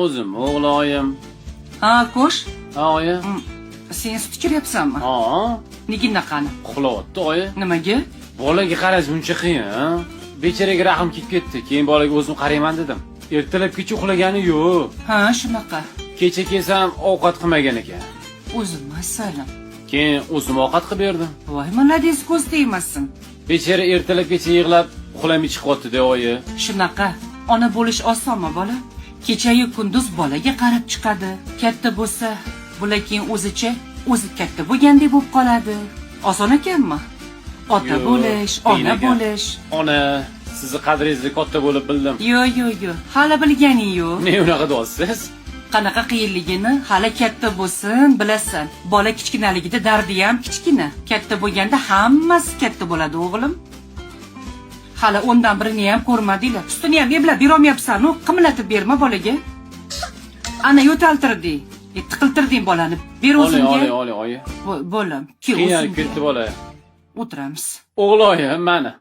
O'zim o'g'loyim. Ha, ko'sh. Ha, oyi. Sen sut ichiryapsanmi? Ha, Nigina qani? uxlayapti, oyi. Nimaga? Bolaga qarash buncha qiyin. Becharaga rahim kelib ketdi. Keyin bolaga o'zim qarayman dedim. Ertalabgacha uxlagani yo'q. Ha, shunaqa. Kecha kelsam ovqat qilmagan ekan. O'zim masalan. Keyin o'zim ovqat qilib berdim. Voy, malades, ko'z tegmasin. Bechara ertalabgacha yig'lab uxlamay chiqyapti-da, oyi. Shunaqa. Ona bo'lish osonmi, bola? Kecha-yu kunduz bolaga qarab chiqadi. Katta bo'lsa, bular keyin o'zicha o'zi katta bo'lgandek bo'lib qoladi. Oson ekanmi? Ota Yo'q, bo'lish, qiyin ona ekan. bo'lish. Ona, sizni qadringizni katta bo'lib bildim. Yo'q. Hali bilganing yo'q. Ne unaqa deyapsiz? Qanaqa qiyinligini hali katta bo'lsin, bilasan. Bola kichkinaligida dardi ham kichkina. Katta bo'lganda hammasi katta bo'ladi, o'g'lim. Hali o'ndan birini ham ko'rmadinglar. Sutini ham eblab berolmayapsan-ku, qimlatib berma bolaga. Ana yo'taltirding. Tiqiltirding bolani. Ber o'zimga. Oling, oyi. Bolam, kel Qiynalib o'zimga. ketdi bola. O'tiramiz. O'g'loyim, mana.